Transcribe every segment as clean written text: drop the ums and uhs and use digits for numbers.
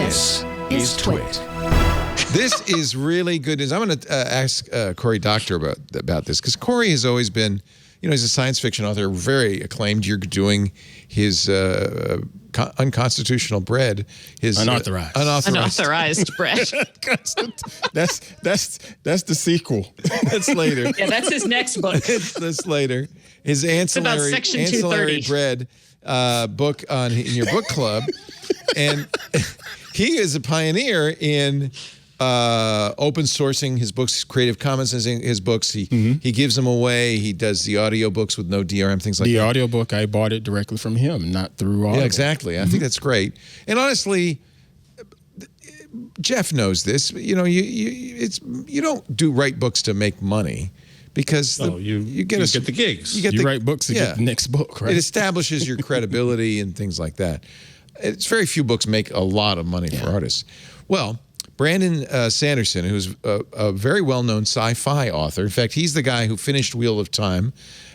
This is TWiT. This is really good news. I'm going to ask Cory Doctor about this, because Cory has always been, he's a science fiction author, very acclaimed. You're doing his unconstitutional bread, his unauthorized bread. That's the sequel. That's later. Yeah, that's his next book. That's later. His ancillary bread book in your book club, and he is a pioneer in open sourcing his books, Creative Commons his books. He gives them away. He does the audiobooks with no DRM, things like that. The audiobook, I bought it directly from him, not through Audible. Yeah, exactly. I think that's great. And honestly, Jeff knows this. You don't write books to make money, because you get the gigs. You write books to get the next book, right? It establishes your credibility and things like that. It's very few books make a lot of money for artists. Well, Brandon Sanderson, who's a very well-known sci-fi author. In fact, he's the guy who finished Wheel of Time.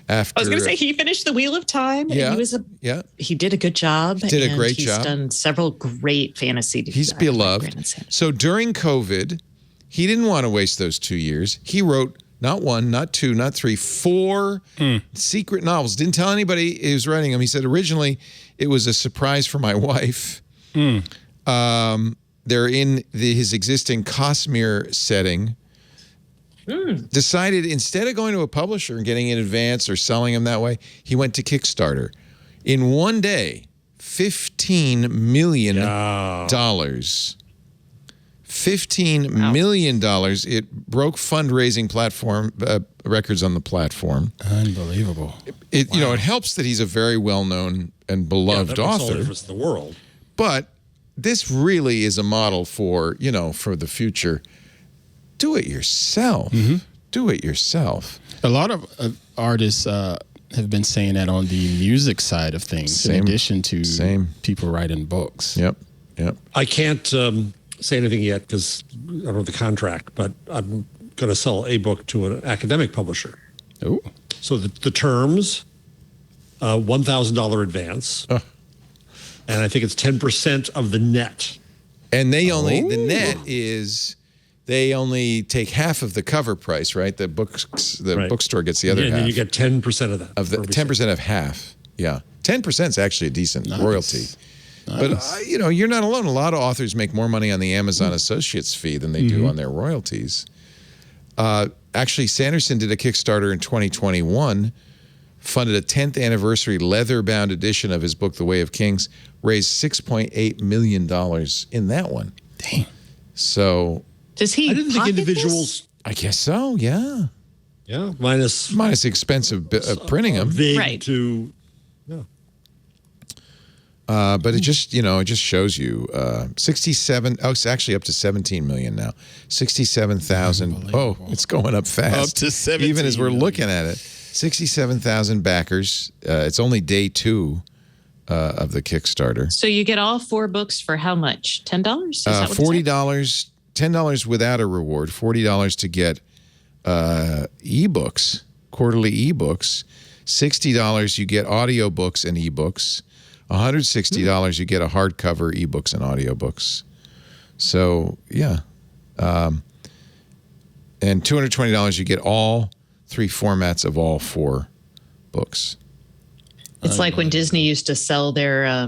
After, I was going to say, he finished the Wheel of Time. Yeah, and he did a good job. Did a great job. He's done several great fantasy. He's beloved. So during COVID, he didn't want to waste those 2 years. He wrote not one, not two, not three, 4 secret novels. Didn't tell anybody he was writing them. He said originally it was a surprise for my wife. They're in his existing Cosmere setting. Decided instead of going to a publisher and getting in advance or selling them that way, he went to Kickstarter. In one day, $15 million. $15 million. It broke fundraising platform records on the platform. Unbelievable. It helps that he's a very well-known and beloved author. All over the world. But this really is a model for the future. Do it yourself. Do it yourself. A lot of artists have been saying that on the music side of things, in addition to people writing books. Yep. I can't say anything yet because I don't have the contract, but I'm going to sell a book to an academic publisher. Oh. So the terms, $1,000 advance, and I think it's 10% of the net. And the net is, they only take half of the cover price, right? The bookstore gets the other half. And then you get 10% of that. Of the 10% of half. Yeah. 10% is actually a decent royalty. Nice. But, you're not alone. A lot of authors make more money on the Amazon Associates fee than they do on their royalties. Actually, Sanderson did a Kickstarter in 2021, funded a 10th anniversary leather-bound edition of his book, The Way of Kings, raised $6.8 million in that one. Damn. So... Does he? I didn't think individuals... I guess so, yeah. Yeah, minus the expense of printing them. Right. To... Yeah. But it just shows you 67. Oh, it's actually up to 17 million now. 67,000. Oh, it's going up fast. Up to 17. Even as we're looking at it, 67,000 backers. It's only day 2 of the Kickstarter. So you get all 4 books for how much? $10? $40. $10 without a reward. $40 to get ebooks, quarterly ebooks. $60 you get audiobooks and ebooks. $160 you get a hardcover ebooks and audiobooks. So, yeah. And $220 you get all 3 formats of all 4 books. It's like when Disney used to sell their,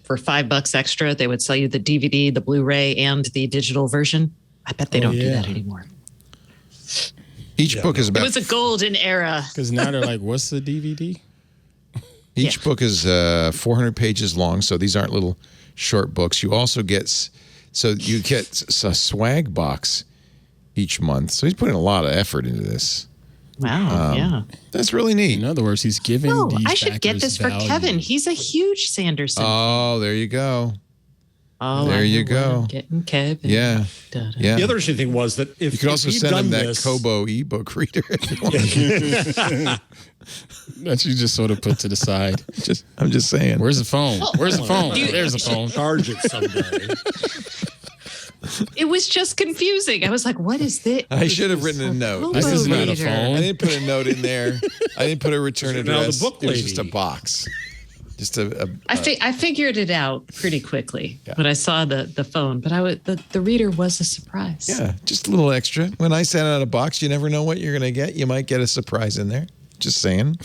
for $5 extra, they would sell you the DVD, the Blu-ray, and the digital version. I bet they don't do that anymore. Each book is about... It was a golden era. Because now they're like, what's the DVD? Each book is 400 pages long, so these aren't little short books. You also get a swag box each month. So he's putting a lot of effort into this. Wow, That's really neat. In other words, he's giving these I should get this for Kevin. He's a huge Sanderson. Oh, there you go. Oh, there you go. Getting Kevin. Yeah. The other interesting thing was that if you could also send him that Kobo ebook reader. That you just sort of put to the side. I'm just saying. Where's the phone? Where's the phone? There's the phone. Charge it someday. It was just confusing. I was like, what is this? I should have written a note. This is not a phone. I didn't put a note in there. I didn't put a return address. The book it was just a box. Just I figured it out pretty quickly when I saw the phone, but the reader was a surprise. Yeah, just a little extra. When I send out a box, you never know what you're going to get. You might get a surprise in there. Just saying.